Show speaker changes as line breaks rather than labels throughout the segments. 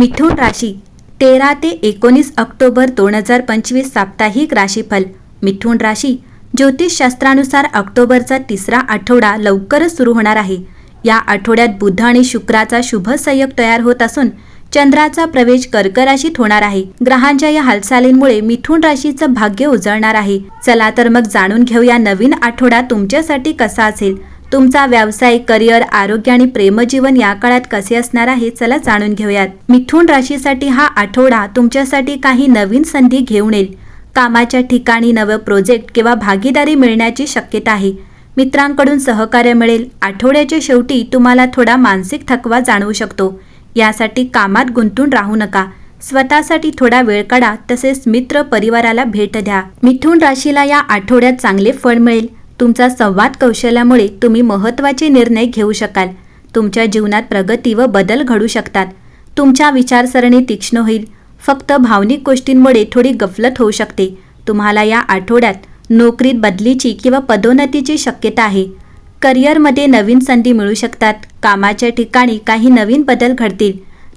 मिथुन राशी 13 ते 19 ऑक्टोबर 2025 साप्ताहिक राशीफल. मिथुन राशी ज्योतिषशास्त्रानुसार ऑक्टोबरचा तिसरा आठवडा लवकरच सुरू होणार आहे. या आठवड्यात बुध आणि शुक्राचा शुभ संयोग तयार होत असून चंद्राचा प्रवेश कर्क राशीत होणार आहे. ग्रहांच्या या हालचालींमुळे मिथुन राशीचं भाग्य उजळणार आहे. चला तर मग जाणून घेऊया नवीन आठवडा तुमच्यासाठी कसा असेल. तुमचा व्यवसाय, करिअर, आरोग्य आणि प्रेमजीवन या काळात कसे असणार आहे, चला जाणून घेऊयात. मिथुन राशीसाठी हा आठवडा तुमच्यासाठी काही नवीन संधी घेऊन येईल. कामाच्या ठिकाणी नवं प्रोजेक्ट किंवा भागीदारी मिळण्याची शक्यता आहे. मित्रांकडून सहकार्य मिळेल. आठवड्याच्या शेवटी तुम्हाला थोडा मानसिक थकवा जाणवू शकतो. यासाठी कामात गुंतून राहू नका. स्वतःसाठी थोडा वेळ काढा. तसेच मित्र परिवाराला भेट द्या. मिथुन राशीला या आठवड्यात चांगले फळ मिळेल. तुमचा संवाद कौशल्यामुळे तुम्ही महत्त्वाचे निर्णय घेऊ शकाल. तुमच्या जीवनात प्रगती व बदल घडू शकतात. तुमच्या विचारसरणी तीक्ष्ण होईल. फक्त भावनिक गोष्टींमुळे थोडी गफलत होऊ शकते. तुम्हाला या आठवड्यात नोकरीत बदलीची किंवा पदोन्नतीची शक्यता आहे. करिअरमध्ये नवीन संधी मिळू शकतात. कामाच्या ठिकाणी काही नवीन बदल घडतील.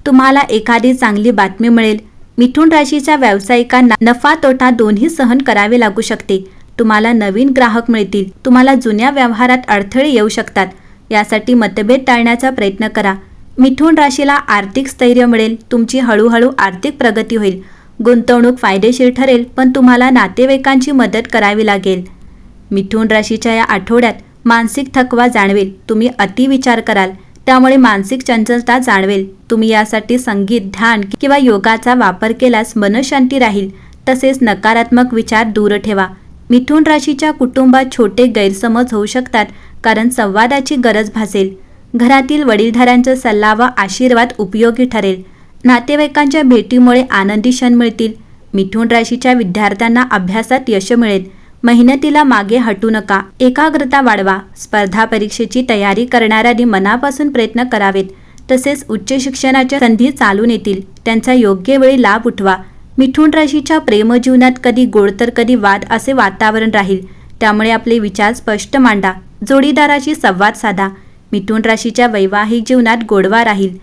तुम्हाला एखादी चांगली बातमी मिळेल. मिथुन राशीच्या व्यावसायिकांना नफा तोटा दोन्ही सहन करावे लागू शकते. तुम्हाला नवीन ग्राहक मिळतील. तुम्हाला जुन्या व्यवहारात अडथळे येऊ शकतात. यासाठी मतभेद टाळण्याचा प्रयत्न करा. मिथुन राशीला आर्थिक स्थैर्य मिळेल. तुमची हळूहळू आर्थिक प्रगती होईल. गुंतवणूक फायदेशीर ठरेल, पण तुम्हाला नातेवाईकांची मदत करावी लागेल. मिथुन राशीच्या या आठवड्यात मानसिक थकवा जाणवेल. तुम्ही अतिविचार कराल, त्यामुळे मानसिक चंचलता जाणवेल. तुम्ही यासाठी संगीत, ध्यान किंवा योगाचा वापर केल्यास मनशांती राहील. तसेच नकारात्मक विचार दूर ठेवा. मिथुन राशीच्या कुटुंबात छोटे गैरसमज होऊ शकतात, कारण संवादाची गरज भासेल. घरातील वडीलधाऱ्यांचा सल्ला व आशीर्वाद उपयोगी ठरेल. नातेवाईकांच्या भेटीमुळे आनंदी क्षण मिळतील. मिथुन राशीच्या विद्यार्थ्यांना अभ्यासात यश मिळेल. मेहनतीला मागे हटू नका. एकाग्रता वाढवा. स्पर्धा परीक्षेची तयारी करणाऱ्यांनी मनापासून प्रयत्न करावेत. तसेच उच्च शिक्षणाच्या संधी चालून येतील. त्यांचा योग्य वेळी लाभ उठवा. मिथुन राशीच्या प्रेमजीवनात कधी गोड तर कधी वाद असे वातावरण राहील. त्यामुळे आपले विचार स्पष्ट मांडा. जोडीदाराशी संवाद साधा. मिथुन राशीच्या वैवाहिक जीवनात गोडवा राहील.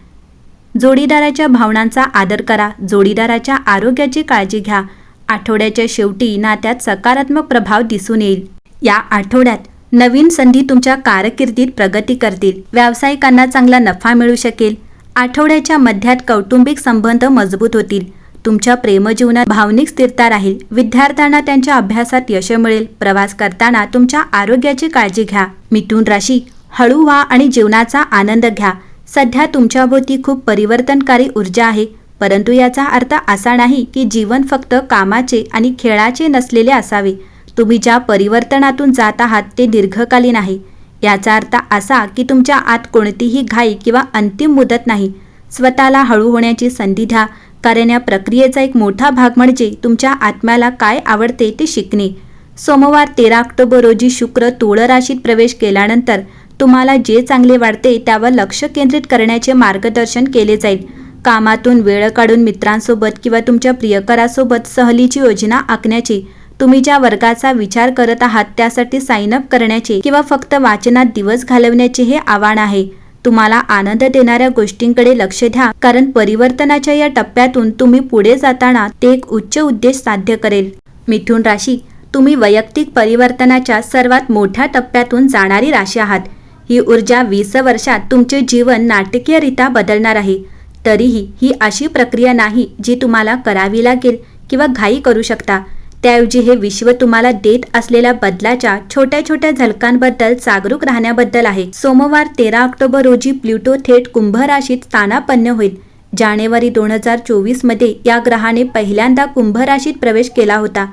जोडीदाराच्या भावनांचा आदर करा. जोडीदाराच्या आरोग्याची काळजी घ्या. आठवड्याच्या शेवटी नात्यात सकारात्मक प्रभाव दिसून येईल. या आठवड्यात नवीन संधी तुमच्या कारकिर्दीत प्रगती करतील. व्यावसायिकांना चांगला नफा मिळू शकेल. आठवड्याच्या मध्यात कौटुंबिक संबंध मजबूत होतील. तुमच्या प्रेमजीवनात भावनिक स्थिरता राहील. विद्यार्थ्यांना त्यांच्या अभ्यासात यश मिळेल. प्रवास करताना तुमच्या आरोग्याची काळजी घ्या. मिथुन राशी हळू व्हा आणि जीवनाचा आनंद घ्या. सध्या तुमच्याभोवती खूप परिवर्तनकारी ऊर्जा आहे, परंतु याचा अर्थ असा नाही की जीवन फक्त कामाचे आणि खेळाचे नसलेले असावे. तुम्ही ज्या परिवर्तनातून जात आहात ते दीर्घकालीन आहे. याचा अर्थ असा की तुमच्या आत कोणतीही घाई किंवा अंतिम मुदत नाही. स्वतःला हळू होण्याची संधी द्या, कारण या प्रक्रियेचा एक मोठा भाग म्हणजे तुमच्या आत्म्याला काय आवडते ते शिकणे. सोमवार 13 ऑक्टोबर रोजी शुक्र तुळ राशीत प्रवेश केल्यानंतर तुम्हाला जे चांगले वाटते त्यावर लक्ष केंद्रित करण्याचे मार्गदर्शन केले जाईल. कामातून वेळ काढून मित्रांसोबत किंवा तुमच्या प्रियकरासोबत सहलीची योजना आखण्याची, तुम्ही ज्या वर्गाचा विचार करत आहात त्यासाठी साइन अप करण्याचे किंवा फक्त वाचनात दिवस घालवण्याचे हे आव्हान आहे. तुम्हाला आनंद देणाऱ्या गोष्टींकडे लक्ष द्या, कारण परिवर्तनाच्या या टप्प्यातून तुम्ही पुढे जाताना ते एक उच्च उद्देश साध्य करेल. मिथुन राशी तुम्ही वैयक्तिक परिवर्तनाच्या सर्वात मोठ्या टप्प्यातून जाणारी राशी आहात. ही ऊर्जा 20 वर्षात तुमचे जीवन नाटकीयरित्या बदलणार आहे. तरीही ही अशी प्रक्रिया नाही जी तुम्हाला करावी लागेल किंवा घाई करू शकता. त्याऐवजी हे विश्व तुम्हाला देत असलेल्या बदलाच्या छोट्या छोट्या झलकांबद्दल जागरूक राहण्याबद्दल आहे. सोमवार 13 ऑक्टोबर रोजी प्लुटो थेट कुंभ राशीत स्थानापन्न होईल. जानेवारी 2024 मध्ये या ग्रहाने पहिल्यांदा कुंभ राशीत प्रवेश केला होता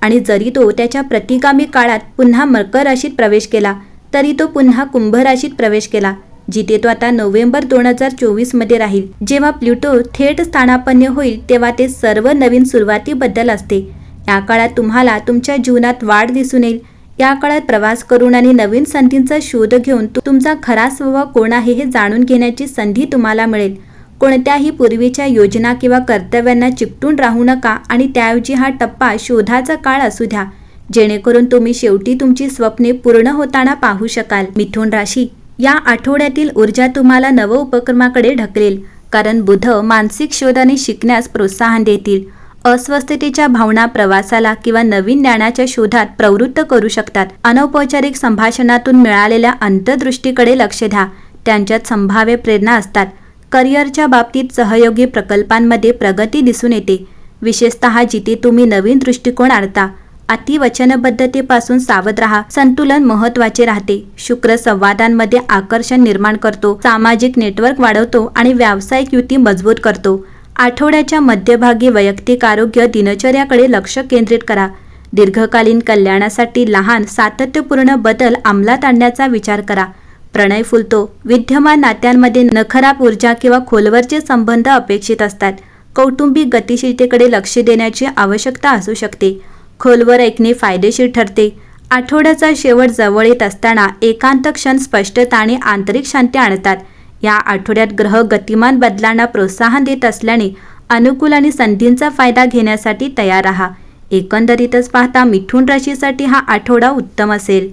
आणि जरी तो त्याच्या प्रतिगामी काळात पुन्हा मकर राशीत प्रवेश केला, तरी तो पुन्हा कुंभ राशीत प्रवेश केला, जिथे तो आता नोव्हेंबर 2024 मध्ये राहील. जेव्हा प्लुटो थेट स्थानापन्न होईल तेव्हा ते सर्व नवीन सुरुवातीबद्दल असते. या काळात तुम्हाला तुमच्या जीवनात वाढ दिसून येईल. या काळात प्रवास करून आणि नवीन संधींचा शोध घेऊन तुमचा खरा स्वभाव कोण आहे हे जाणून घेण्याची संधी तुम्हाला मिळेल. कोणत्याही पूर्वीच्या योजना किंवा कर्तव्यांना चिकटून राहू नका आणि त्याऐवजी हा टप्पा शोधाचा काळ असू द्या, जेणेकरून तुम्ही शेवटी तुमची स्वप्ने पूर्ण होताना पाहू शकाल. मिथुन राशी या आठवड्यातील ऊर्जा तुम्हाला नव उपक्रमाकडे ढकलेल. कारण बुध मानसिक शोध आणि शिकण्यास प्रोत्साहन देतील. अस्वस्थतेच्या भावना प्रवासाला किंवा नवीन ज्ञानाच्या शोधात प्रवृत्त करू शकतात. अनौपचारिक संभाषणातून मिळालेल्या अंतर्दृष्टीकडे लक्ष द्या. त्यांच्यात संभाव्य प्रेरणा असतात. करिअरच्या बाबतीत सहयोगी प्रकल्पांमध्ये प्रगती दिसून येते, विशेषतः जिथे तुम्ही नवीन दृष्टिकोन आणता. अतिवचनबद्धतेपासून सावध राहा. संतुलन महत्त्वाचे राहते. शुक्र संवादांमध्ये आकर्षण निर्माण करतो, सामाजिक नेटवर्क वाढवतो आणि व्यावसायिक युती मजबूत करतो. आठवड्याच्या मध्यभागी वैयक्तिक आरोग्य दिनचर्याकडे लक्ष केंद्रित करा. दीर्घकालीन कल्याणासाठी लहान सातत्यपूर्ण बदल अंमलात आणण्याचा विचार करा. प्रणय फुलतो. विद्यमान नात्यांमध्ये नखराब ऊर्जा किंवा खोलवरचे संबंध अपेक्षित असतात. कौटुंबिक गतिशीलतेकडे लक्ष देण्याची आवश्यकता असू शकते. खोलवर ऐकणे फायदेशीर ठरते. आठवड्याचा शेवट जवळ येत असताना एकांत क्षण स्पष्टता आणि आंतरिक शांती आणतात. या आठवड्यात ग्रह गतिमान बदलांना प्रोत्साहन देत असल्याने अनुकूल आणि संधींचा फायदा घेण्यासाठी तयार राहा. एकंदरीतच पाहता मिथुन राशीसाठी हा आठवडा उत्तम असेल.